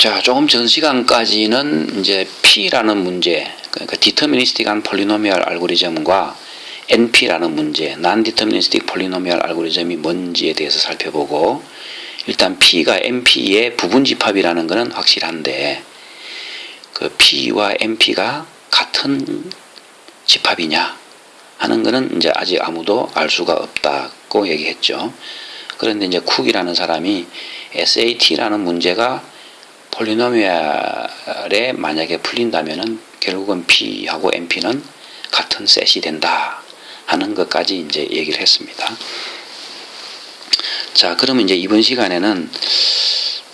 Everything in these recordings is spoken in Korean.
자, 조금 전 시간까지는 이제 P라는 문제, 그러니까 디터미니스틱한 폴리노미얼 알고리즘과 NP라는 문제, non-deterministic polynomial 알고리즘이 뭔지에 대해서 살펴보고, 일단 P가 NP의 부분집합이라는 것은 확실한데, 그 P와 NP가 같은 집합이냐 하는 것은 이제 아직 아무도 알 수가 없다고 얘기했죠. 그런데 이제 쿡이라는 사람이 SAT라는 문제가 폴리노미얼에 만약에 풀린다면은 결국은 P하고 NP는 같은 셋이 된다 하는 것까지 이제 얘기를 했습니다. 자, 그러면 이제 이번 시간에는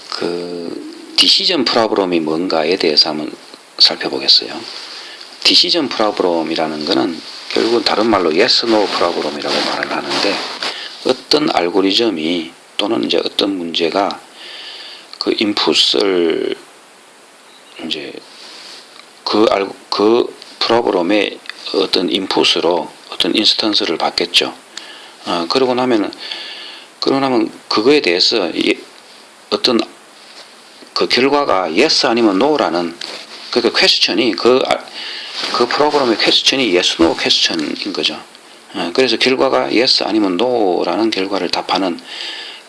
그 디시전 프로블럼이 뭔가에 대해서 한번 살펴보겠어요. 디시전 프로블럼이라는 것은 결국은 다른 말로 yes, no 프로블럼이라고 말을 하는데, 어떤 알고리즘이 또는 이제 어떤 문제가 그 인풋을 이제 그 프로그램의 어떤 인풋으로 어떤 인스턴스를 받겠죠. 그러고 나면 그거에 대해서 어떤 그 결과가 yes 아니면 no라는 그러니까 퀘스천이 그 프로그램의 퀘스천이 yes, no 퀘스천인 거죠. 그래서 결과가 yes 아니면 no라는 결과를 답하는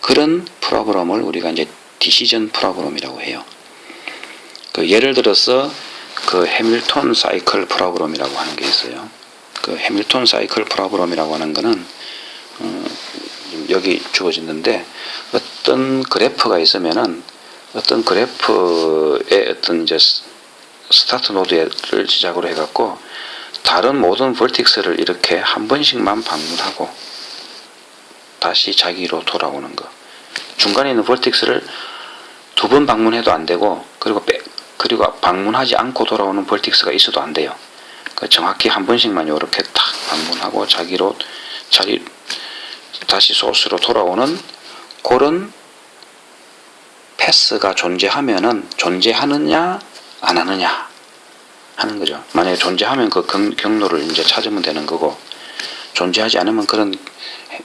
그런 프로그램을 우리가 이제 디시전 프로그램이라고 해요. 그 예를 들어서 그 해밀턴 사이클 프로그램이라고 하는 게 있어요. 그 해밀턴 사이클 프로그램이라고 하는 거는 여기 주어졌는데, 어떤 그래프가 있으면은 어떤 그래프의 어떤 이제 스타트 노드를 시작으로 해갖고 다른 모든 벌틱스를 이렇게 한 번씩만 방문하고 다시 자기로 돌아오는 거. 중간에 있는 벌틱스를 두 번 방문해도 안 되고, 그리고 방문하지 않고 돌아오는 벌틱스가 있어도 안 돼요. 정확히 한 번씩만 이렇게 딱 방문하고 다시 소스로 돌아오는 그런 패스가 존재하느냐 안 하느냐 하는 거죠. 만약에 존재하면 그 경로를 이제 찾으면 되는 거고, 존재하지 않으면 그런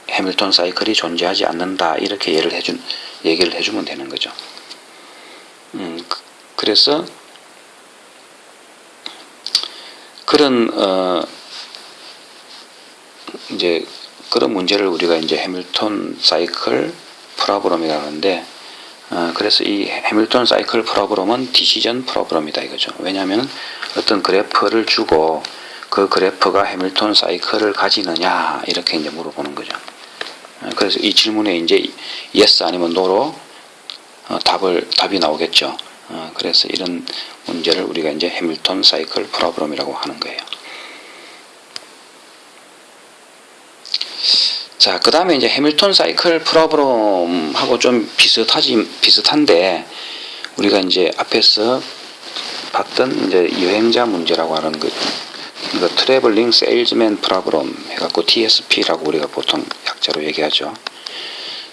해밀턴 사이클이 존재하지 않는다, 이렇게 얘기를 해주면 되는 거죠. 그래서 그런 이제 그런 문제를 우리가 이제 해밀턴 사이클 프로그램이라고 하는데, 그래서 이 해밀턴 사이클 프로그램은 디시전 프로그램이다 이거죠. 왜냐하면 어떤 그래프를 주고 그 그래프가 해밀턴 사이클을 가지느냐 이렇게 이제 물어보는 거죠. 그래서 이 질문에 이제 yes 아니면 no로 답이 나오겠죠. 그래서 이런 문제를 우리가 이제 해밀턴 사이클 프로그램이라고 하는 거예요. 자, 그 다음에 이제 해밀턴 사이클 프로그램하고 좀 비슷한데, 우리가 이제 앞에서 봤던 이제 여행자 문제라고 하는 거, 이거 트래블링 세일즈맨 프로그램 해갖고 TSP라고 우리가 보통 약자로 얘기하죠.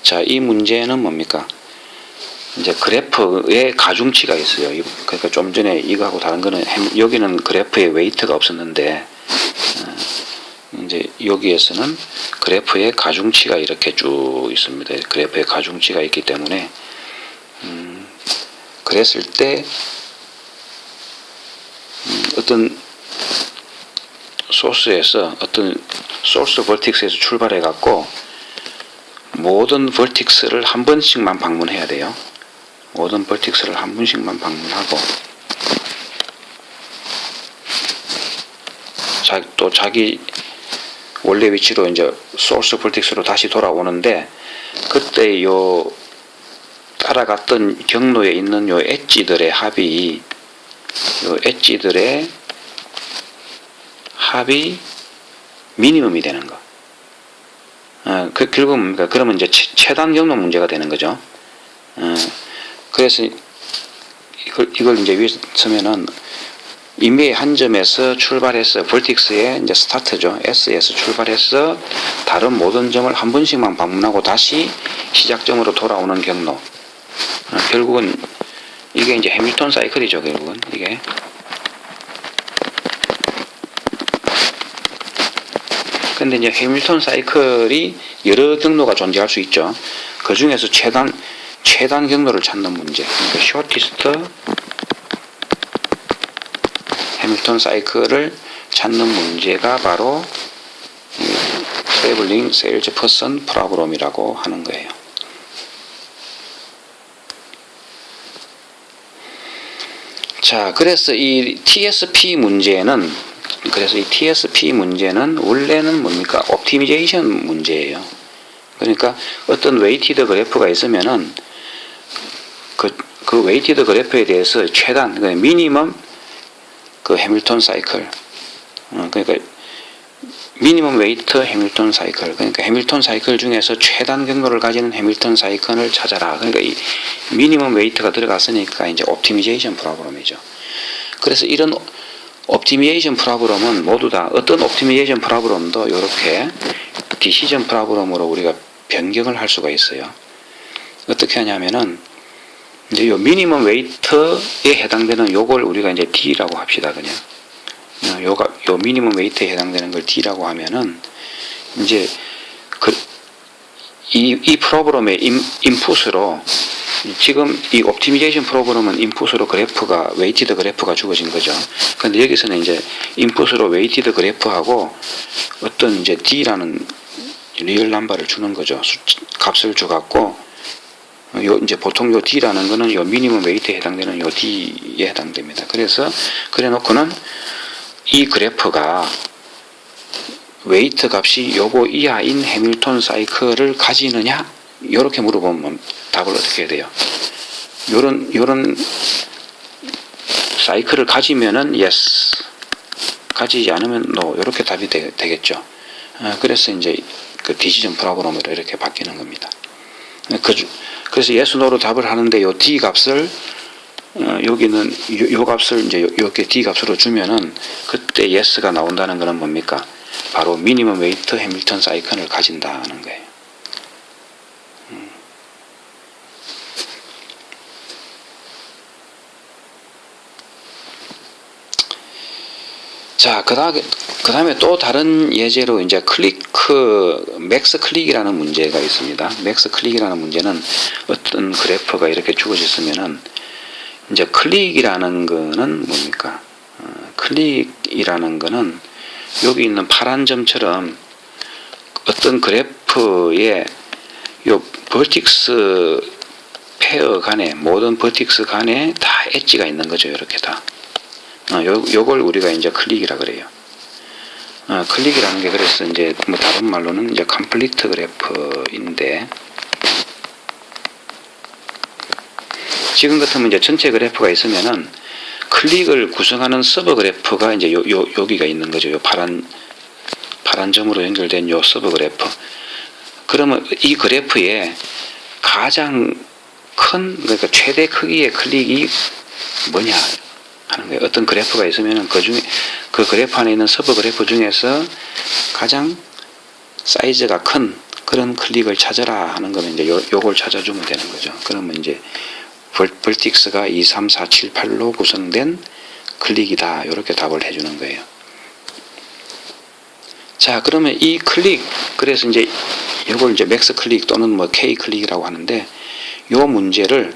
자, 이 문제는 뭡니까? 이제 그래프에 가중치가 있어요. 그러니까 좀 전에 이거하고 다른 거는 여기는 그래프에 웨이트가 없었는데, 이제 여기에서는 그래프에 가중치가 이렇게 쭉 있습니다. 그래프에 가중치가 있기 때문에 그랬을 때 어떤 소스에서 어떤 소스 벌틱스에서 출발해 갖고 모든 벌틱스를 한 번씩만 방문해야 돼요. 모든 벌틱스를 한 번씩만 방문하고 또 자기 원래 위치로 이제 소스 벌틱스로 다시 돌아오는데, 그때 요 따라갔던 경로에 있는 요 엣지들의 합이 미니멈이 되는 거. 결국은 뭡니까? 그러면 이제 최단 경로 문제가 되는 거죠. 그래서 이걸 이제 위에 쓰면은 임의의 한 점에서 출발해서 벌틱스의 이제 스타트죠. S에서 출발해서 다른 모든 점을 한 번씩만 방문하고 다시 시작점으로 돌아오는 경로. 결국은 이게 이제 해밀턴 사이클이죠. 결국은 이게. 근데 이제 해밀턴 사이클이 여러 경로가 존재할 수 있죠. 그 중에서 최단 경로를 찾는 문제. 그러니까 shortest 해밀턴 사이클을 찾는 문제가 바로 트래블링 세일즈 퍼슨 프로블럼이라고 하는 거예요. 자, 그래서 이 TSP 문제는 원래는 뭡니까? 옵티미제이션 문제예요. 그러니까 어떤 웨이티드 그래프가 있으면은 그 웨이티드 그래프에 대해서 최단, 그러니까 미니멈 그 해밀턴 사이클, 그러니까 미니멈 웨이트 해밀턴 사이클, 그러니까 해밀턴 사이클 중에서 최단 경로를 가지는 해밀턴 사이클을 찾아라. 그러니까 이 미니멈 웨이트가 들어갔으니까 이제 옵티미제이션 프로블럼이죠. 그래서 이런 옵티미제이션 프로블럼은 모두 다 어떤 옵티미제이션 프로블럼도 이렇게 디시전 프로블럼으로 우리가 변경을 할 수가 있어요. 어떻게 하냐면은 이제 요 미니멈 웨이트에 해당되는 요걸 우리가 이제 D라고 합시다. 그냥 요 미니멈 웨이트에 해당되는 걸 D라고 하면은 이제 이 프로그램의 인풋으로 지금 이 옵티미제이션 프로그램은 인풋으로 그래프가 웨이티드 그래프가 주어진 거죠. 근데 여기서는 이제 인풋으로 웨이티드 그래프하고 어떤 이제 D라는 리얼 넘버를 주는 거죠. 값을 주갖고 요 이제 보통 요 D라는 거는 요 미니멈 웨이트에 해당되는 요 D에 해당됩니다. 그래서 그래 놓고는 이 그래프가 웨이트 값이 요거 이하인 해밀턴 사이클을 가지느냐? 요렇게 물어보면 답을 어떻게 해야 돼요? 요런 사이클을 가지면은 yes, 가지지 않으면 no, 요렇게 답이 되겠죠. 그래서 이제 그 디시전 프로그램으로 이렇게 바뀌는 겁니다. 그래서 yes, no로 답을 하는데 요 D 값을 여기는 요 값을 이제 이렇게 D 값으로 주면은 그때 yes가 나온다는 것은 뭡니까? 바로 미니멈 웨이트 해밀턴 사이클을 가진다는 거예요. 자, 그 다음에 또 다른 예제로 이제 맥스 클릭이라는 문제가 있습니다. 맥스 클릭이라는 문제는 어떤 그래프가 이렇게 주어졌으면은 이제 클릭이라는 거는 뭡니까? 클릭이라는 거는 여기 있는 파란 점처럼 어떤 그래프에 요 버틱스 페어 간에 모든 버틱스 간에 다 엣지가 있는 거죠. 이렇게 다. 요걸 우리가 이제 클릭이라 그래요. 클릭이라는 게 그래서 이제 뭐 다른 말로는 이제 컴플리트 그래프인데 지금 같으면 이제 전체 그래프가 있으면은 클릭을 구성하는 서브 그래프가 이제 여기가 있는 거죠. 요 파란 점으로 연결된 요 서브 그래프. 그러면 이 그래프에 가장 큰, 그러니까 최대 크기의 클릭이 뭐냐 하는 거예요. 어떤 그래프가 있으면은 그 그래프 안에 있는 서브 그래프 중에서 가장 사이즈가 큰 그런 클릭을 찾아라 하는 거는 이제 요걸 찾아주면 되는 거죠. 그러면 이제 벌틱스가 2, 3, 4, 7, 8로 구성된 클릭이다. 이렇게 답을 해주는 거예요. 자, 그러면 이 클릭, 그래서 이제 이걸 이제 맥스 클릭 또는 뭐 K 클릭이라고 하는데, 요 문제를,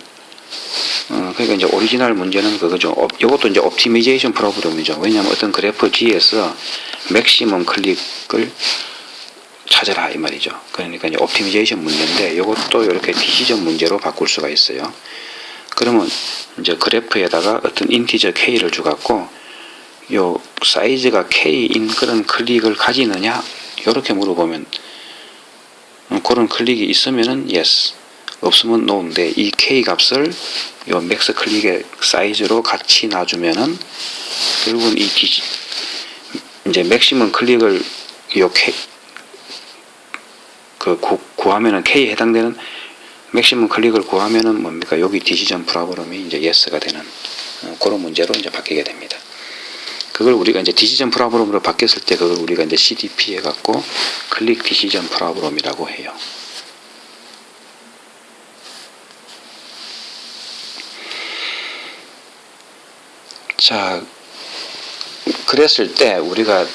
그러니까 이제 오리지널 문제는 그거죠. 이것도 이제 옵티미제이션 프로그램이죠. 왜냐하면 어떤 그래프 G에서 맥시멈 클릭을 찾아라 이 말이죠. 그러니까 이제 옵티미제이션 문제인데, 이것도 이렇게 디시전 문제로 바꿀 수가 있어요. 그러면 이제 그래프에다가 어떤 인티저 K를 주갖고 요 사이즈가 K인 그런 클릭을 가지느냐 이렇게 물어보면 그런 클릭이 있으면은 yes, 없으면 no인데 이 K 값을 요 맥스 클릭의 사이즈로 같이 놔주면은 결국은 이제 맥시멈 클릭을 요 K 구하면은 K에 해당되는 맥시멈 클릭을 구하면은 뭡니까? 여기 디시전 프로그램이 이제 yes가 되는 그런 문제로 이제 바뀌게 됩니다. 그걸 우리가 이제 디시전 프로그램으로 바뀌었을 때 그걸 우리가 이제 CDP 해갖고 클릭 디시전 프로그램이라고 해요. 자, 그랬을 때 우리가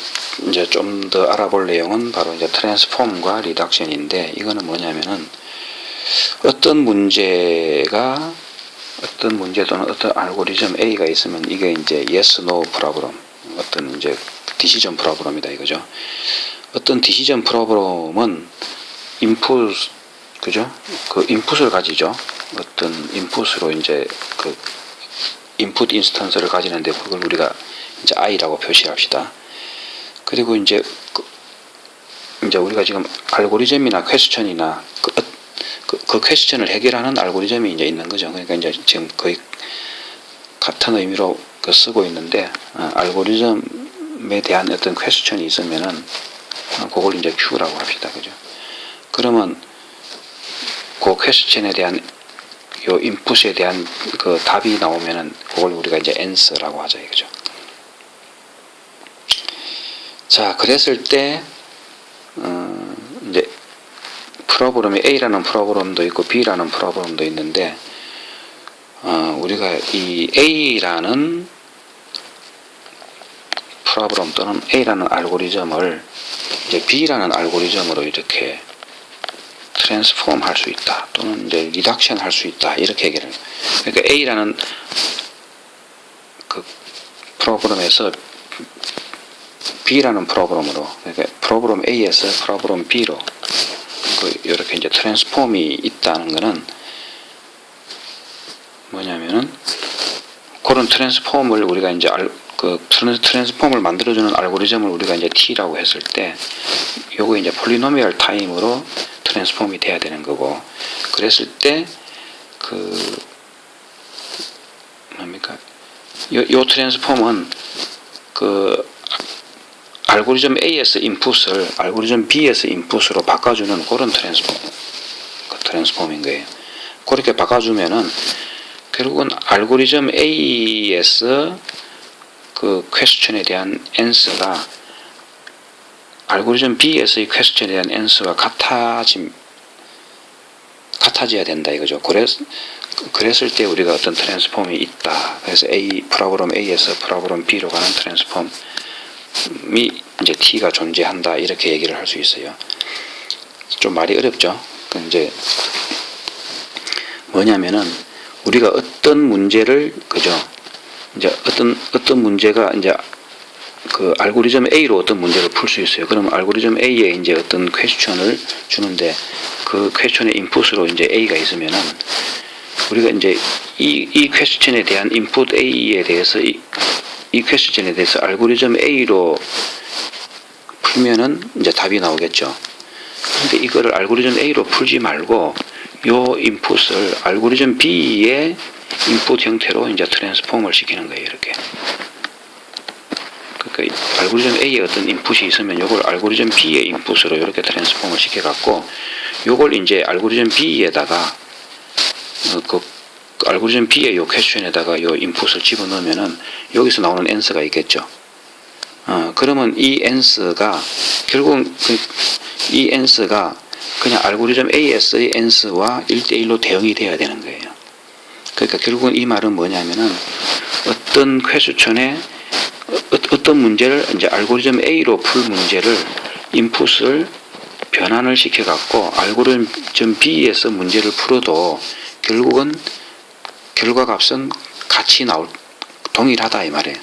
이제 좀 더 알아볼 내용은 바로 이제 트랜스폼과 리덕션인데 이거는 뭐냐면은 어떤 문제가 어떤 문제 또는 어떤 알고리즘 A가 있으면 이게 이제 yes, no 프로그램, 어떤 이제 디시전 프로그램이다 이거죠. 어떤 디시전 프로그램은 인풋, 그죠? 그 인풋을 가지죠. 어떤 인풋으로 이제 그 인풋 인스턴스를 가지는데 그걸 우리가 이제 I라고 표시합시다. 그리고 이제 이제 우리가 지금 알고리즘이나 퀘스천이나 그 퀘스천을 해결하는 알고리즘이 이제 있는 거죠. 그러니까 이제 지금 거의 같은 의미로 쓰고 있는데, 알고리즘에 대한 어떤 퀘스천이 있으면은 그걸 이제 Q라고 합시다. 그죠? 그러면 그 퀘스천에 대한 요 인풋에 대한 그 답이 나오면은 그걸 우리가 이제 answer라고 하죠. 그죠? 자, 그랬을 때 이제 프로그램이 A라는 프로그램도 있고 B라는 프로그램도 있는데, 우리가 이 A라는 프로그램 또는 A라는 알고리즘을 이제 B라는 알고리즘으로 이렇게 트랜스폼 할 수 있다, 또는 이제 리덕션 할 수 있다, 이렇게 얘기를 해요. 그러니까 A라는 그 프로그램에서 B라는 프로그램으로, 그러니까 프로그램 A에서 프로그램 B로 이렇게 이제 트랜스폼이 있다는 것은 뭐냐면은, 그런 트랜스폼을 우리가 이제 트랜스폼을 만들어주는 알고리즘을 우리가 이제 T라고 했을 때, 요거 이제 폴리노미얼 타임으로 트랜스폼이 돼야 되는 거고, 그랬을 때 뭡니까? 요 트랜스폼은 알고리즘 A에서 인풋을 알고리즘 B에서 인풋으로 바꿔주는 그런 트랜스폼인 거예요. 그렇게 바꿔주면은 결국은 알고리즘 A에서 그 퀘스천에 대한 answer가 알고리즘 B에서의 퀘스천에 대한 answer가 같아져야 된다 이거죠. 그랬을 때 우리가 어떤 트랜스폼이 있다. 그래서 프로그램 A에서 프로그램 B로 가는 트랜스폼이 이제 T가 존재한다, 이렇게 얘기를 할 수 있어요. 좀 말이 어렵죠. 이제 뭐냐면은 우리가 어떤 문제를, 그죠? 이제 어떤 문제가 이제 그 알고리즘 A로 어떤 문제를 풀 수 있어요. 그러면 알고리즘 A에 이제 어떤 퀘스천을 주는데, 그 퀘스천의 인풋으로 이제 A가 있으면은 우리가 이제 이 퀘스천에 대한 인풋 A에 대해서 이 퀘스천에 대해서 알고리즘 A로 풀면은 이제 답이 나오겠죠. 근데 이거를 알고리즘 A로 풀지 말고 요 인풋을 알고리즘 B의 인풋 형태로 이제 트랜스폼을 시키는 거예요. 이렇게. 그러니까 알고리즘 A에 어떤 인풋이 있으면 요걸 알고리즘 B의 인풋으로 이렇게 트랜스폼을 시켜갖고, 요걸 이제 알고리즘 B에다가 그 알고리즘 B의 요 퀘스천에다가 요 인풋을 집어넣으면은 여기서 나오는 answer가 있겠죠. 그러면 이 answer가 결국은 이 answer가 그냥 알고리즘 AS의 answer와 1대1로 대응이 돼야 되는 거예요. 그러니까 결국은 이 말은 뭐냐면은 어떤 퀘스천에 어떤 문제를 이제 알고리즘 A로 풀 문제를 인풋을 변환을 시켜갖고 알고리즘 B에서 문제를 풀어도 결국은 결과값은 같이 동일하다 이 말이에요.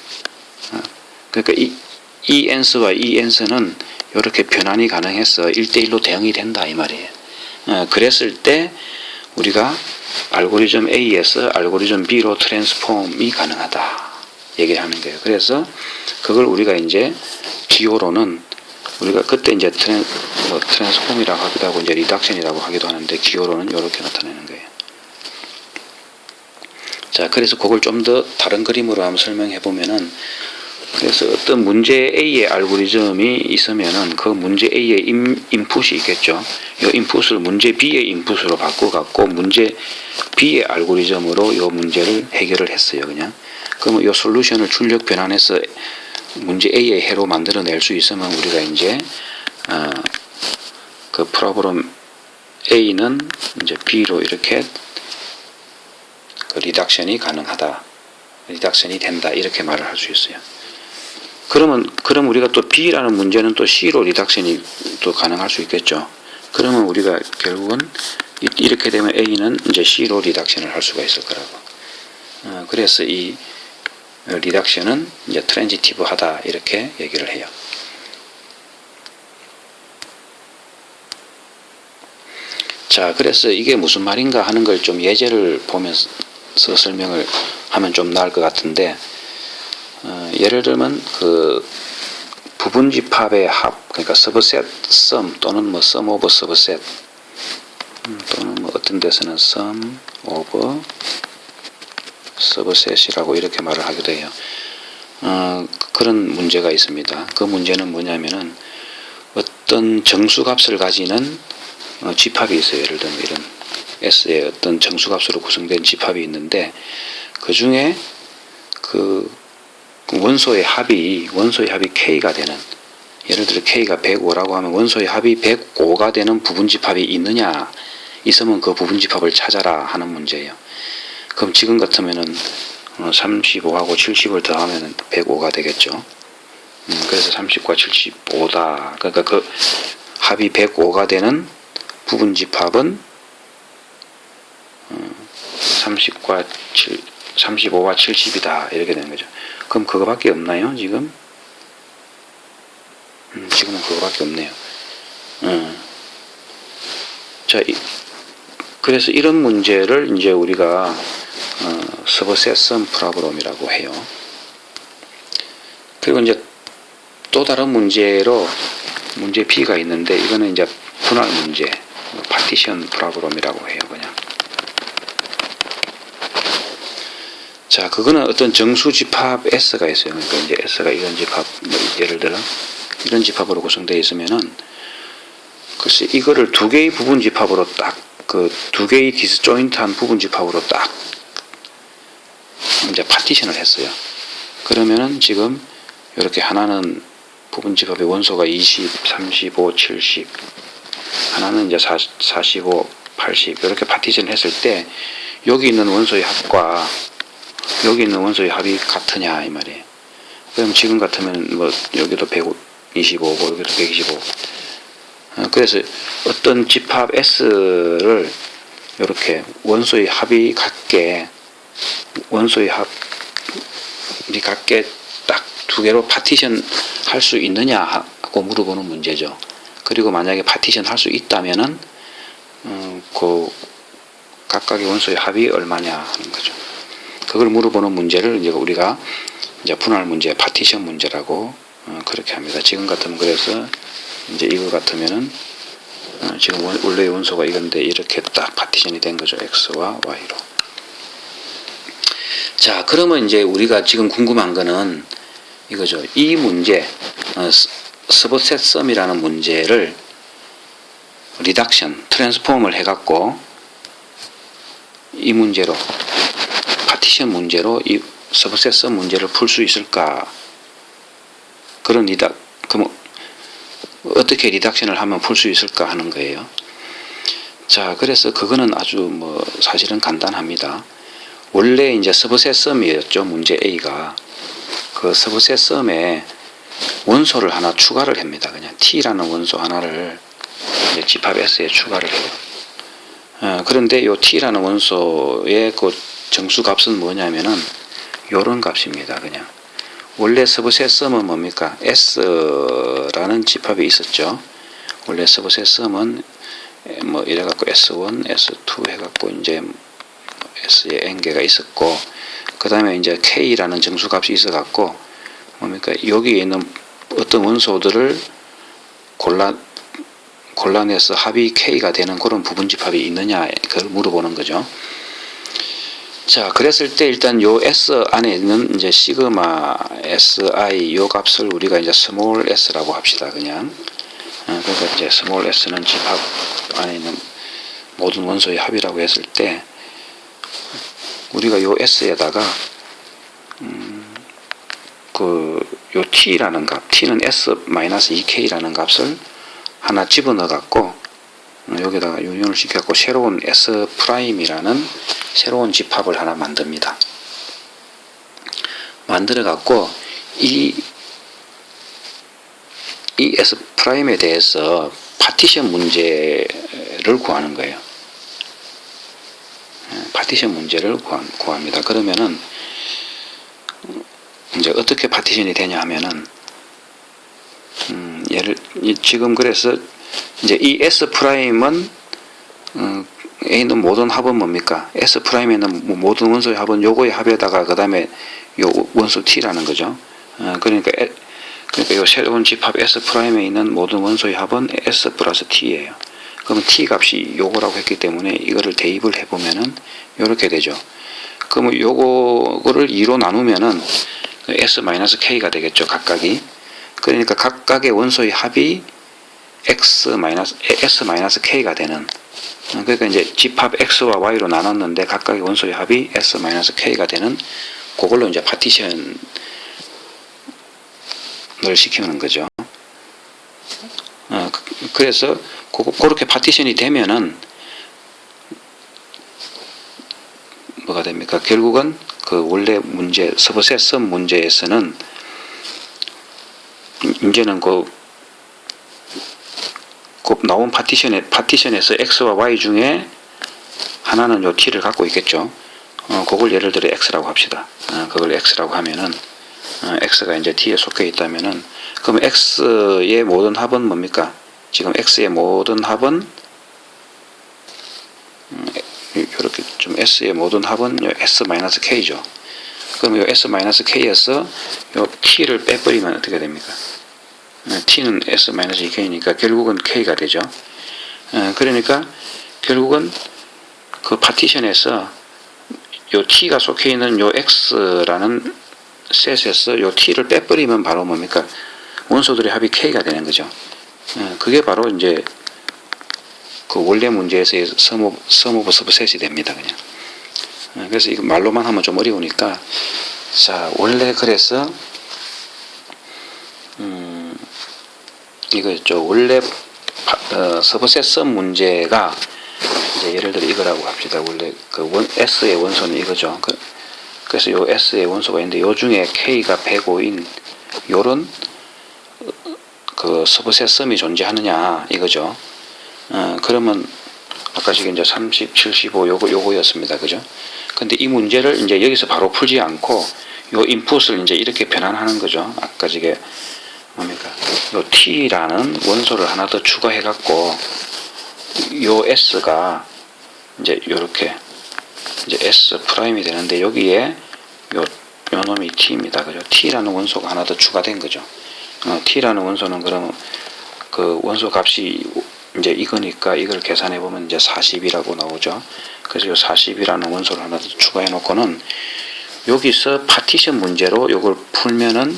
그러니까 이 answer와 이 answer는 이렇게 변환이 가능해서 1대1로 대응이 된다 이 말이에요. 그랬을 때 우리가 알고리즘 A에서 알고리즘 B로 트랜스폼이 가능하다 얘기를 하는 거예요. 그래서 그걸 우리가 이제 기호로는 우리가 그때 이제 트랜스폼이라고 하기도 하고 이제 리덕션이라고 하기도 하는데, 기호로는 이렇게 나타내는 거예요. 자, 그래서 그걸 좀 더 다른 그림으로 한번 설명해 보면은, 그래서 어떤 문제 A의 알고리즘이 있으면은 그 문제 A의 인풋이 있겠죠. 이 인풋을 문제 B의 인풋으로 바꿔갖고 문제 B의 알고리즘으로 이 문제를 해결을 했어요. 그냥. 그러면 이 솔루션을 출력 변환해서 문제 A의 해로 만들어낼 수 있으면 우리가 이제 그 프로그램 A는 이제 B로 이렇게 그 리덕션이 가능하다, 리덕션이 된다, 이렇게 말을 할 수 있어요. 그럼 우리가 또 B라는 문제는 또 C로 리덕션이 또 가능할 수 있겠죠. 그러면 우리가 결국은 이렇게 되면 A는 이제 C로 리덕션을 할 수가 있을 거라고. 그래서 이 리덕션은 이제 트랜지티브하다 이렇게 얘기를 해요. 자, 그래서 이게 무슨 말인가 하는 걸 좀 예제를 보면서 설명을 하면 좀 나을 것 같은데, 예를 들면 그 부분집합의 합, 그러니까 서브셋 sum 또는 뭐 sum of subset, 또는 뭐 어떤 데서는 sum of subset이라고 이렇게 말을 하기도 해요. 그런 문제가 있습니다. 그 문제는 뭐냐면은 어떤 정수값을 가지는 집합이 있어요. 예를 들면 이런 S의 어떤 정수값으로 구성된 집합이 있는데, 그 중에 그 원소의 합이 K가 되는, 예를 들어 K가 105라고 하면 원소의 합이 105가 되는 부분집합이 있느냐, 있으면 그 부분집합을 찾아라 하는 문제예요. 그럼 지금 같으면은 35하고 70을 더하면 105가 되겠죠. 그래서 30과 75다. 그러니까 그 합이 105가 되는 부분집합은 35와 70이다 이렇게 되는 거죠. 그럼 그거밖에 없나요 지금? 지금은 그거밖에 없네요. 자, 그래서 이런 문제를 이제 우리가 서브셋 sum 프로블럼이라고 해요. 그리고 이제 또 다른 문제로 문제 B가 있는데, 이거는 이제 분할 문제, 파티션 프로블럼이라고 해요, 그냥. 자, 그거는 어떤 정수집합 S가 있어요. 그러니까 이제 S가 이런 집합, 예를 들어 이런 집합으로 구성되어 있으면은, 글쎄 이거를 두 개의 부분집합으로 딱, 그 두 개의 디스조인트한 부분집합으로 딱 이제 파티션을 했어요. 그러면은 지금 이렇게 하나는 부분집합의 원소가 20, 35, 70, 하나는 이제 45, 80 이렇게 파티션 했을 때, 여기 있는 원소의 합과 여기 있는 원소의 합이 같으냐 이 말이에요. 그럼 지금 같으면 뭐 여기도 125고 여기도 125. 그래서 어떤 집합 S를 이렇게 원소의 합이 같게, 원소의 합이 같게 딱 두 개로 파티션 할 수 있느냐 하고 물어보는 문제죠. 그리고 만약에 파티션 할 수 있다면은 그 각각의 원소의 합이 얼마냐 하는 거죠. 그걸 물어보는 문제를 이제 우리가 이제 분할 문제, 파티션 문제라고 그렇게 합니다. 지금 같으면 그래서 이제 이거 같으면은 지금 원래의 원소가 이건데 이렇게 딱 파티션이 된 거죠. X와 Y로. 자, 그러면 이제 우리가 지금 궁금한 거는 이거죠. 이 문제, 서브셋 썸이라는 문제를 리덕션, 트랜스폼을 해갖고 이 문제로, 파티션 문제로 이 서브셋 썸 문제를 풀 수 있을까? 그럼 어떻게 리덕션을 하면 풀 수 있을까 하는 거예요. 자, 그래서 그거는 아주 뭐 사실은 간단합니다. 원래 이제 서브셋 썸이었죠. 문제 A가. 그 서브셋 썸에 원소를 하나 추가를 합니다. 그냥 T라는 원소 하나를 이제 집합 S에 추가를 해요. 그런데 요 T라는 원소의 그 정수값은 뭐냐면은 요런 값입니다. 그냥. 원래 서브셋 썸은 뭡니까? S라는 집합이 있었죠. 원래 서브셋 썸은 뭐 이래갖고 S1, S2 해갖고 이제 S의 n개가 있었고, 그 다음에 이제 K라는 정수값이 있어갖고 뭡니까? 여기에 있는 어떤 원소들을 골라내서 합이 K가 되는 그런 부분집합이 있느냐, 그걸 물어보는 거죠. 자, 그랬을 때 일단 요 S 안에 있는 이제 시그마 SI 요 값을 우리가 이제 스몰 s라고 합시다. 그냥. 그러니까 이제 스몰 s는 집합 안에 있는 모든 원소의 합이라고 했을 때, 우리가 요 S에다가 요 T라는 값, T는 S-2K라는 값을 하나 집어넣어 갖고 여기다가 유인을 시켜갖고 새로운 S'이라는 새로운 집합을 하나 만듭니다. 만들어 갖고 이 S'에 대해서 파티션 문제를 구하는 거예요. 파티션 문제를 구합니다. 그러면은 이제 어떻게 파티션이 되냐 하면은 지금 그래서 이제 이 S 프라임은 에 있는 모든 합은 뭡니까? S 프라임에 있는 모든 원소의 합은 요거의 합에다가 그 다음에 요 원소 T라는 거죠. 그러니까 요 새로운 집합 S 프라임에 있는 모든 원소의 합은 S 플러스 T예요. 그러면 T 값이 요거라고 했기 때문에 이거를 대입을 해보면은 요렇게 되죠. 그러면 요거를 2로 나누면은 S-K가 되겠죠. 각각이. 그러니까 각각의 원소의 합이 S-K가 되는, 그러니까 이제 집합 X와 Y로 나눴는데 각각의 원소의 합이 S-K가 되는, 그걸로 이제 파티션을 시키는 거죠. 그래서 그렇게 파티션이 되면은 뭐가 됩니까? 결국은 그 원래 문제, 서브셋 썸 문제에서는 이제는 그 나온 파티션에서 X와 Y 중에 하나는 요 T를 갖고 있겠죠. 그걸 예를 들어 X라고 합시다. 그걸 X라고 하면은, X가 이제 T에 속해 있다면은, 그럼 X의 모든 합은 뭡니까? 지금 X의 모든 합은, 이렇게 좀 S의 모든 합은 요 S-K죠. 그럼 요 S-K에서 요 T를 빼버리면 어떻게 됩니까? T는 S-K니까 결국은 K가 되죠. 그러니까 결국은 그 파티션에서 요 T가 속해 있는 요 X라는 셋에서 요 T를 빼버리면 바로 뭡니까? 원소들의 합이 K가 되는 거죠. 그게 바로 이제 그 원래 문제에서의 sum of subset이 됩니다. 그냥. 그래서 이거 말로만 하면 좀 어려우니까, 자, 원래 그래서 이거였죠. 원래 서브셋 썸 문제가 이제 예를 들어 이거라고 합시다. 원래 그 S의 원소는 이거죠. 그래서 요 S의 원소가 있는데 요 중에 K가 105인 요런 그 서브셋 썸이 존재하느냐 이거죠. 그러면 아까 지금 이제 30, 75 요거였습니다. 그죠? 근데 이 문제를 이제 여기서 바로 풀지 않고 요 인풋을 이제 이렇게 변환하는 거죠. 아까 저게 뭡니까? 요 T라는 원소를 하나 더 추가해 갖고 요 S가 이제 요렇게 이제 S 프라임이 되는데 여기에 요 놈이 T입니다. 그죠? T라는 원소가 하나 더 추가된 거죠. T라는 원소는 그러면 그 원소 값이 이제 이거니까 이걸 계산해 보면 이제 40이라고 나오죠. 그래서 요 40이라는 원소를 하나 더 추가해 놓고는 여기서 파티션 문제로 요걸 풀면은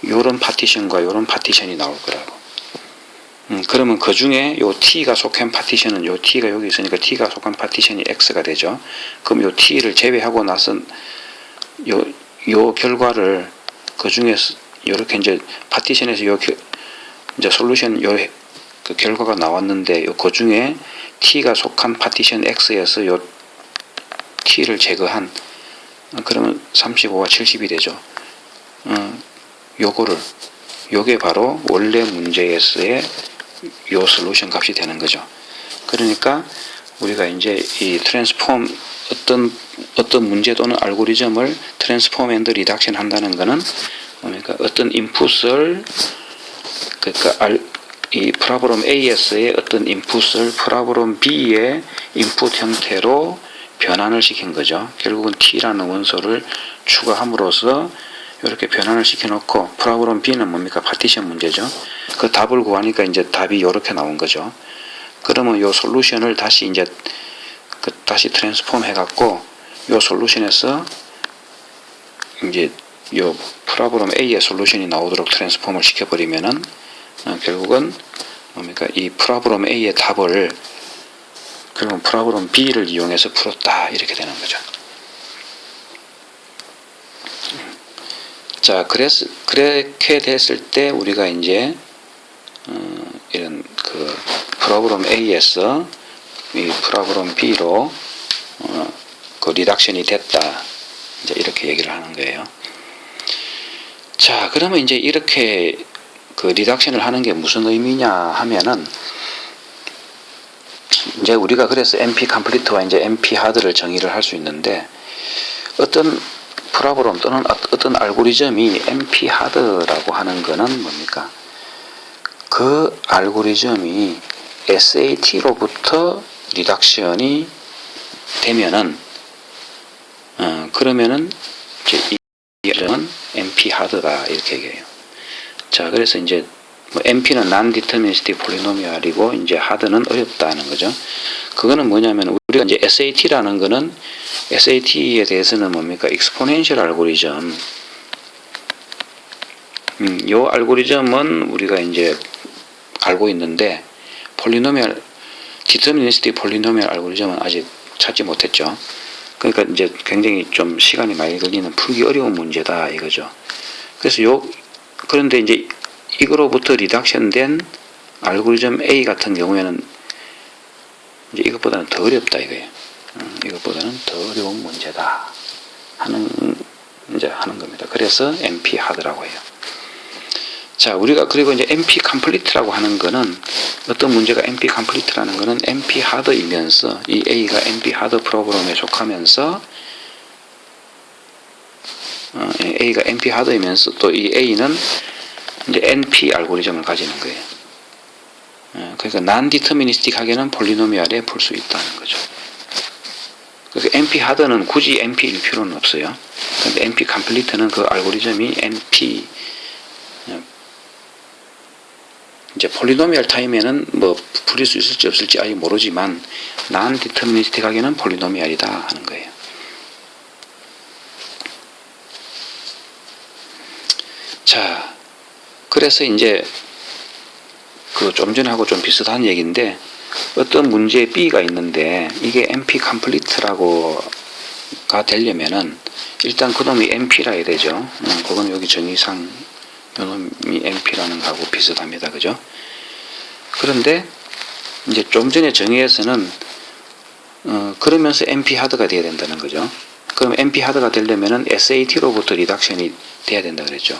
요런 파티션과 요런 파티션이 나올 거라고. 그러면 그 중에 요 T가 속한 파티션은 요 T가 여기 있으니까 T가 속한 파티션이 X가 되죠. 그럼 요 T를 제외하고 나서 요 결과를 그 중에서 요렇게 이제 파티션에서 이제 솔루션 그 결과가 나왔는데 그 중에 T가 속한 파티션 X에서 요 T를 제거한, 그러면 35와 70이 되죠. 요게 바로 원래 문제에서의 요 솔루션 값이 되는 거죠. 그러니까 우리가 이제 이 트랜스폼 어떤 문제 또는 알고리즘을 트랜스폼 앤드 리덕션 한다는 거는 뭡니까? 어떤 인풋을 그러니까 이 프로그램 A에서의 어떤 인풋을 프로그램 B의 인풋 형태로 변환을 시킨 거죠. 결국은 T라는 원소를 추가함으로써 이렇게 변환을 시켜놓고 프로그램 B는 뭡니까? 파티션 문제죠. 그 답을 구하니까 이제 답이 이렇게 나온 거죠. 그러면 요 솔루션을 다시 이제 다시 트랜스폼 해갖고 요 솔루션에서 이제 요 프로그램 A의 솔루션이 나오도록 트랜스폼을 시켜버리면은 결국은 뭡니까? 이 프로그램 A의 답을 결국은 프로그램 B를 이용해서 풀었다 이렇게 되는 거죠. 자, 그렇게 됐을 때 우리가 이제 이런 그 프로그램 A에서 이 프로그램 B로 그 리덕션이 됐다 이제 이렇게 얘기를 하는 거예요. 자, 그러면 이제 이렇게 그 리덕션을 하는 게 무슨 의미냐 하면은 이제 우리가 그래서 NP 컴플리트와 이제 NP 하드를 정의를 할 수 있는데, 어떤 프로그램 또는 어떤 알고리즘이 NP 하드라고 하는 거는 뭡니까? 그 알고리즘이 SAT로부터 리덕션이 되면은, 그러면은 이제 이 알고리즘은 NP 하드다 이렇게 얘기해요. 자, 그래서 이제 뭐 NP는 non-deterministic polynomial이고 이제 하드는 어렵다는 거죠. 그거는 뭐냐면 우리가 이제 SAT라는 거는 SAT에 대해서는 뭡니까? exponential 알고리즘. 요 알고리즘은 우리가 이제 알고 있는데 폴리노미얼 디터미니스틱 폴리노미얼 알고리즘은 아직 찾지 못했죠. 그러니까 이제 굉장히 좀 시간이 많이 걸리는 풀기 어려운 문제다 이거죠. 그래서 그런데 이제 이거로부터 리덕션된 알고리즘 A 같은 경우에는 이제 이것보다는 더 어렵다 이거예요. 이것보다는 더 어려운 문제다 하는 겁니다. 그래서 NP 하드라고 해요. 자, 우리가 그리고 이제 NP 컴플리트라고 하는 거는 어떤 문제가 NP 컴플리트라는 거는 NP 하드이면서 이 A가 NP 하드 프로그램에 속하면서 A가 NP 하드이면서 또 이 A는 이제 NP 알고리즘을 가지는 거예요. 그러니까 non-deterministic하게는 폴리노미알에 풀 수 있다는 거죠. 그래서 NP 하드는 굳이 NP일 필요는 없어요. 그런데 NP 컴플리트는 그 알고리즘이 NP 이제 폴리노미얼 타임에는 뭐 풀릴 수 있을지 없을지 아직 모르지만 non-deterministic하게는 폴리노미알이다 하는 거예요. 자, 그래서 이제 그 좀 전에 하고 좀 비슷한 얘기인데 어떤 문제에 B가 있는데 이게 NP 컴플리트라고가 되려면은 일단 그놈이 NP라 해야 되죠. 그건 여기 정의상 요놈이 NP라는 거하고 비슷합니다. 그죠? 그런데 이제 좀 전에 정의에서는 그러면서 NP 하드가 돼야 된다는 거죠. 그럼 NP 하드가 되려면은 SAT로부터 리덕션이 돼야 된다 그랬죠.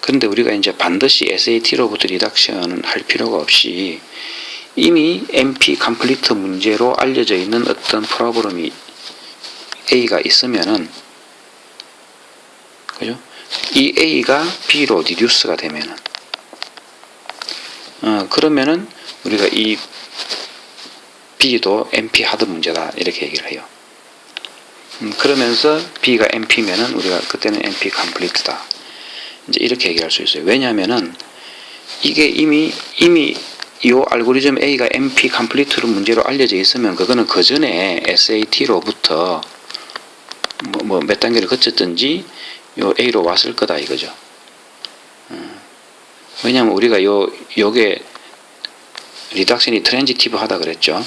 그런데 우리가 이제 반드시 SAT로부터 리덕션을 할 필요가 없이 이미 NP 컴플리트 문제로 알려져 있는 어떤 프로그램이 A가 있으면은, 그죠? 이 A가 B로 리듀스가 되면은, 그러면은 우리가 이 B도 NP 하드 문제다 이렇게 얘기를 해요. 그러면서 B가 NP면은 우리가 그때는 NP 컴플리트다. 이제 이렇게 얘기할 수 있어요. 왜냐면은 이게 이미 이 알고리즘 A가 NP 컴플리트로 문제로 알려져 있으면 그거는 그 전에 SAT로부터 뭐 몇 단계를 거쳤든지 요 A로 왔을 거다 이거죠. 왜냐면 우리가 요게 리덕션이 트랜지티브 하다 그랬죠.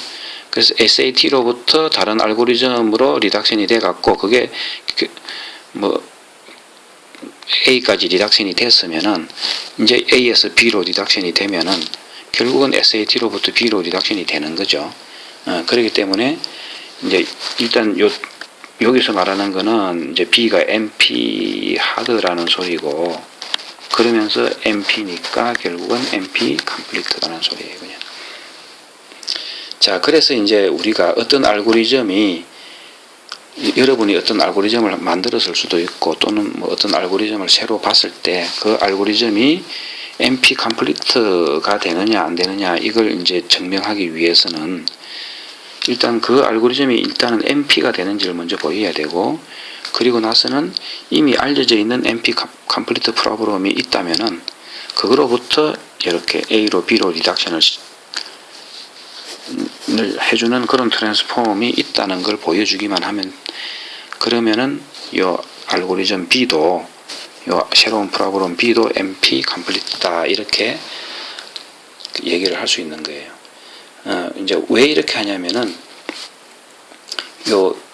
그래서 SAT로부터 다른 알고리즘으로 리덕션이 돼 갖고 그게 뭐 A까지 리덕션이 됐으면은 이제 A에서 B로 리덕션이 되면은 결국은 SAT로부터 B로 리덕션이 되는 거죠. 그렇기 때문에 이제 일단 여기서 말하는 거는 이제 B가 NP 하드라는 소리고 그러면서 NP니까 결국은 NP 컴플리트라는 소리예요. 그냥. 자, 그래서 이제 우리가 어떤 알고리즘이 여러분이 어떤 알고리즘을 만들었을 수도 있고 또는 뭐 어떤 알고리즘을 새로 봤을 때 그 알고리즘이 NP 컴플리트가 되느냐 안 되느냐 이걸 이제 증명하기 위해서는 일단 그 알고리즘이 일단은 NP가 되는지를 먼저 보여야 되고 그리고 나서는 이미 알려져 있는 NP 컴플리트 프로그램이 있다면은 그거로부터 이렇게 A로 B로 리덕션을 해주는 그런 트랜스폼이 있다는 걸 보여주기만 하면 그러면은 요 알고리즘 B도 요 새로운 프로그램 B도 NP 컴플리트다 이렇게 얘기를 할 수 있는 거예요. 이제 왜 이렇게 하냐면은 요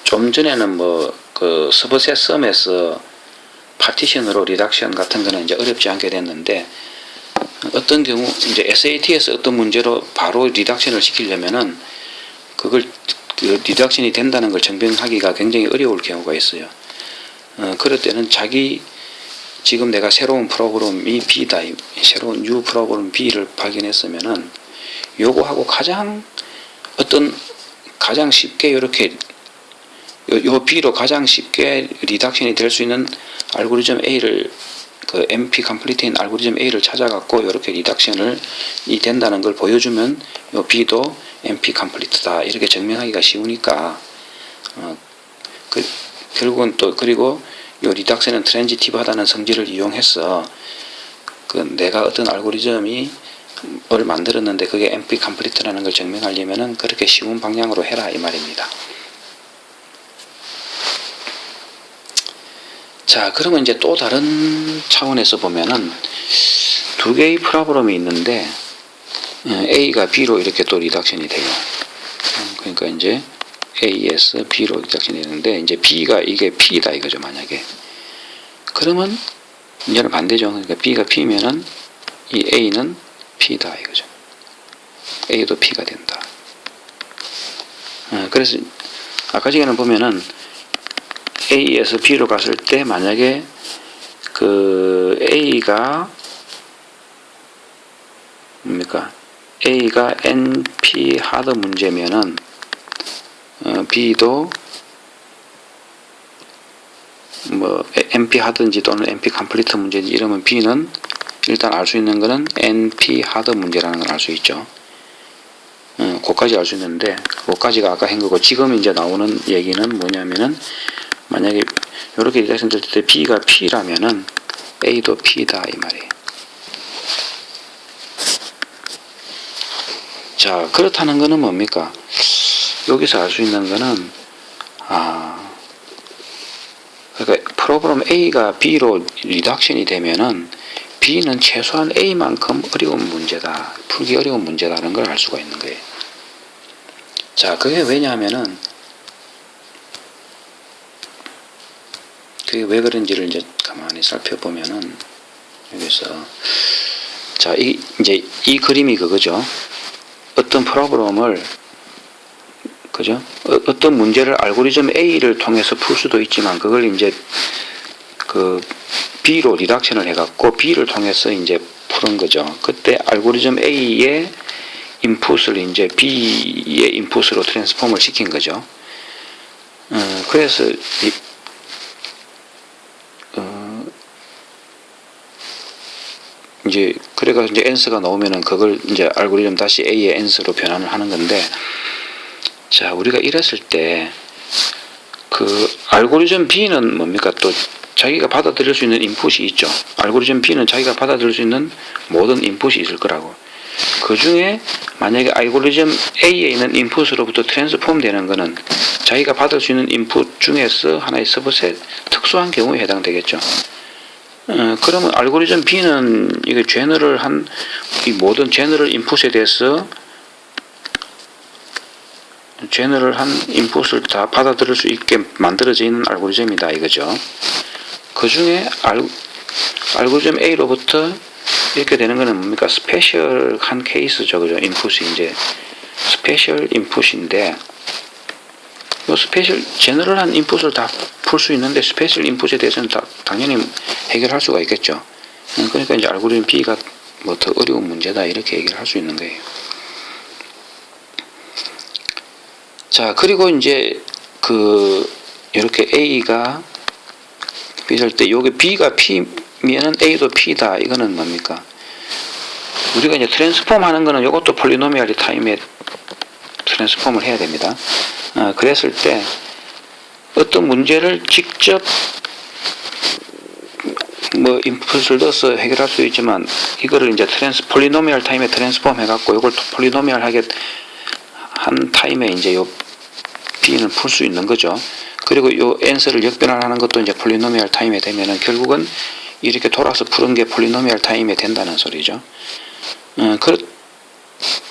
좀 전에는 뭐 그 서브셋 썸에서 파티션으로 리덕션 같은 거는 이제 어렵지 않게 됐는데 어떤 경우 이제 SAT에서 어떤 문제로 바로 리덕션을 시키려면은 그걸 리덕션이 된다는 걸 증명하기가 굉장히 어려울 경우가 있어요. 그럴 때는 지금 내가 새로운 프로그램이 B다, 새로운 new 프로그램 B를 발견했으면은 요거하고 가장 어떤 가장 쉽게 이렇게 요 B로 가장 쉽게 리덕션이 될 수 있는 알고리즘 A를 그 NP 컴플리트인 알고리즘 A를 찾아갖고 이렇게 리덕션을 이 된다는 걸 보여주면 요 B도 NP 컴플리트다 이렇게 증명하기가 쉬우니까 결국은 또 그리고 요 리덕션은 트랜지티브하다는 성질을 이용해서 그 내가 어떤 알고리즘이 뭘 만들었는데 그게 NP 컴플리트라는 걸 증명하려면은 그렇게 쉬운 방향으로 해라 이 말입니다. 자, 그러면 이제 또 다른 차원에서 보면은 두 개의 프로그램이 있는데 A가 B로 이렇게 또 리덕션이 돼요. 그러니까 이제 A에서 B로 리덕션이 되는데 이제 B가 이게 P다 이거죠 만약에. 그러면 이제는 반대죠. 그러니까 B가 P면은 이 A는 P다 이거죠. A도 P가 된다. 그래서 아까 전에는 보면은 A에서 B로 갔을 때 만약에 그 A가 뭡니까? A가 NP 하드 문제면은 B도 뭐 NP 하드인지 또는 NP 컴플리트 문제인지 이러면 B는 일단 알 수 있는 거는 NP 하드 문제라는 걸 알 수 있죠. 그까지 알 수 있는데 그까지가 아까 한 거고 지금 이제 나오는 얘기는 뭐냐면은 만약에 이렇게 리덕션 될 때 B가 P라면은 A도 P다 이 말이에요. 자, 그렇다는 거는 뭡니까? 여기서 알 수 있는 거는 그러니까 프로그램 A가 B로 리덕션이 되면은 B는 최소한 A만큼 어려운 문제다, 풀기 어려운 문제다라는 걸 알 수가 있는 거예요. 자, 그게 왜냐하면은 그게 왜 그런지를 이제 가만히 살펴보면은 여기서 자, 이제 이 그림이 그거죠. 어떤 프로그램을 그죠? 어떤 문제를 알고리즘 A를 통해서 풀 수도 있지만 그걸 이제 그 B로 리덕션을 해갖고 B를 통해서 이제 푸는 거죠. 그때 알고리즘 A의 인풋을 이제 B의 인풋으로 트랜스폼을 시킨 거죠. 그래서 이제 그래가 이제 answer가 나오면은 그걸 이제 알고리즘 다시 A의 answer로 변환을 하는 건데, 자, 우리가 이랬을 때 그 알고리즘 B는 뭡니까? 또 자기가 받아들일 수 있는 인풋이 있죠. 알고리즘 B는 자기가 받아들일 수 있는 모든 인풋이 있을 거라고. 그 중에 만약에 알고리즘 A에 있는 인풋으로부터 트랜스폼 되는 거는 자기가 받을 수 있는 인풋 중에서 하나의 서브셋, 특수한 경우에 해당되겠죠. 그러면 알고리즘 B는 이게 이 모든 제너럴 인풋에 대해서 제너럴한 인풋을 다 받아들일 수 있게 만들어져 있는 알고리즘이다 이거죠. 그 중에 알고리즘 A로부터 이렇게 되는 거는 뭡니까? 스페셜한 케이스죠, 그죠? 인풋이 이제 스페셜 인풋인데, 이 스페셜 제너럴한 인풋을 다 풀 수 있는데 스페셜 인풋에 대해서는 당연히 해결할 수가 있겠죠. 그러니까 이제 알고리즘 B가 뭐 더 어려운 문제다 이렇게 얘기를 할 수 있는 거예요. 자, 그리고 이제 이렇게 A가 B일 때 요게 B가 P면은 A도 P다. 이거는 뭡니까? 우리가 이제 트랜스폼 하는 거는 요것도 폴리노미얼 타임에 트랜스폼을 해야 됩니다. 그랬을 때 어떤 문제를 직접 뭐 인풋을 넣어서 해결할 수 있지만 이거를 이제 폴리노미얼 타임에 트랜스폼 해갖고 이걸 또 폴리노미얼하게 한 타임에 이제 요 B는 풀 수 있는 거죠. 그리고 요 answer를 역변환하는 것도 이제 폴리노미얼 타임에 되면은 결국은 이렇게 돌아서 푸는 게 폴리노미얼 타임에 된다는 소리죠.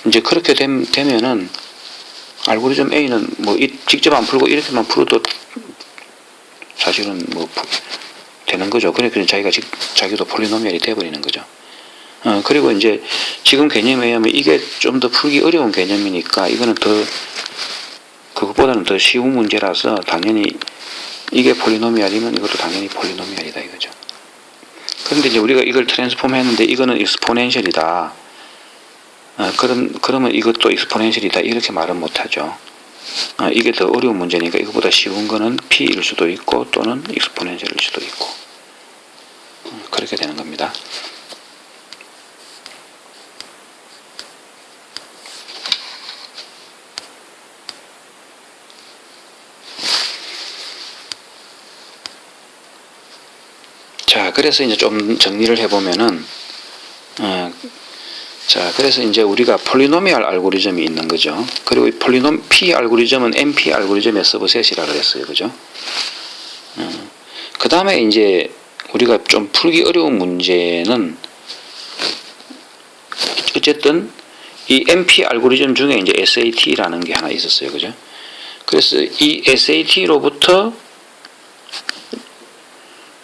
이제 그렇게 되면은 알고리즘 A는 뭐 직접 안 풀고 이렇게만 풀어도 사실은 뭐 되는 거죠. 그러니까 자기도 폴리노미얼이 돼버리는 거죠. 그리고 이제 지금 개념에 의하면 이게 좀 더 풀기 어려운 개념이니까 이거는 그것보다는 더 쉬운 문제라서 당연히 이게 폴리노미얼이면 이것도 당연히 폴리노미얼이다 이거죠. 그런데 이제 우리가 이걸 트랜스폼 했는데 이거는 익스포넨셜이다. 그러면 이것도 익스포넨셜이다 이렇게 말은 못하죠. 이게 더 어려운 문제니까 이것보다 쉬운 거는 P일 수도 있고 또는 익스포넨셜일 수도 있고 그렇게 되는 겁니다. 자, 그래서 이제 좀 정리를 해보면은, 자, 그래서 이제 우리가 폴리노미얼 알고리즘이 있는 거죠. 그리고 이 P 알고리즘은 NP 알고리즘의 서브셋이라 그랬어요. 그죠? 그 다음에 이제 우리가 좀 풀기 어려운 문제는, 어쨌든 이 NP 알고리즘 중에 이제 SAT라는 게 하나 있었어요. 그죠? 그래서 이 SAT로부터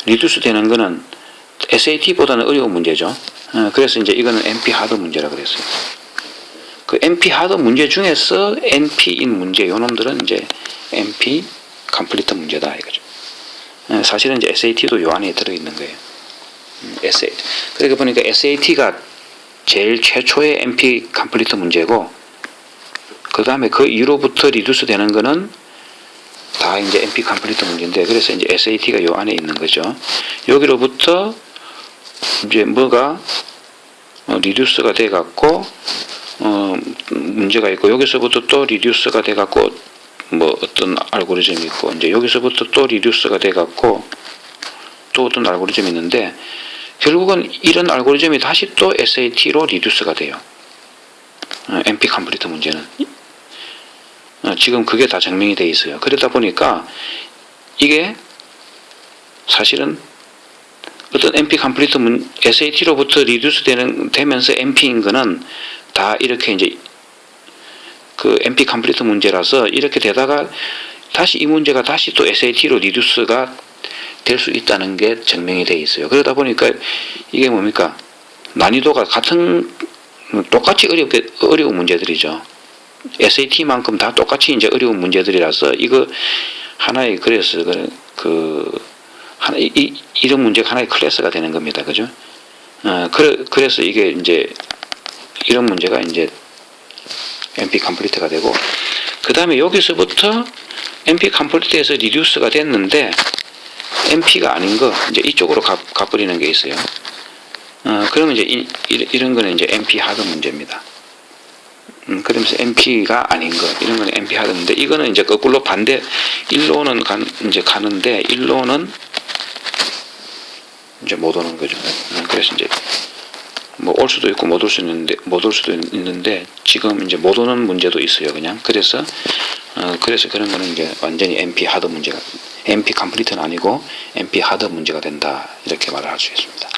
리듀스 되는 거는 SAT보다는 어려운 문제죠. 그래서 이제 이거는 NP 하드 문제라 그랬어요. 그 NP 하드 문제 중에서 NP인 문제, 요 놈들은 이제 NP 컴플리트 문제다 이거죠. 사실은 이제 SAT도 요 안에 들어있는 거예요. 그러니까 보니까 SAT가 제일 최초의 NP 컴플리트 문제고, 그 다음에 그 이후로부터 리듀스 되는 거는 다 이제 NP 컴플리트 문제인데, 그래서 이제 SAT가 요 안에 있는 거죠. 여기로부터 이제 뭐가 리듀스가 돼 갖고 문제가 있고, 여기서부터 또 리듀스가 돼 갖고 뭐 어떤 알고리즘이 있고, 이제 여기서부터 또 리듀스가 돼 갖고 또 어떤 알고리즘이 있는데, 결국은 이런 알고리즘이 다시 또 SAT로 리듀스가 돼요. NP 컴플리트 문제는 지금 그게 다 증명이 돼 있어요. 그러다 보니까 이게 사실은 어떤 NP 컴플리트 SAT로부터 리듀스 되면서 NP인 거는 다 이렇게 이제 그 NP 컴플리트 문제라서 이렇게 되다가 다시 이 문제가 다시 또 SAT로 리듀스가 될 수 있다는 게 증명이 돼 있어요. 그러다 보니까 이게 뭡니까? 난이도가 똑같이 어려운 문제들이죠. SAT만큼 다 똑같이 이제 어려운 문제들이라서 이거 하나의, 그래서 이런 문제가 하나의 클래스가 되는 겁니다. 그죠? 그래서 이게 이제 이런 문제가 이제 NP 컴플리트가 되고, 그 다음에 여기서부터 NP 컴플리트에서 리듀스가 됐는데 NP가 아닌 거 이제 이쪽으로 가버리는 게 있어요. 그러면 이제 이런 거는 이제 NP 하드 문제입니다. 그러면서 NP가 아닌 거, 이런 거는 NP 하드인데, 이거는 이제 거꾸로 반대, 일로는 이제 가는데, 일로는 이제 못 오는 거죠. 그래서 이제 뭐 올 수도 있고 못 올 수도 있는데, 지금 이제 못 오는 문제도 있어요, 그냥. 그래서 그런 거는 이제 완전히 NP 하드 문제가, NP 컴플리트는 아니고 NP 하드 문제가 된다, 이렇게 말을 할 수 있습니다.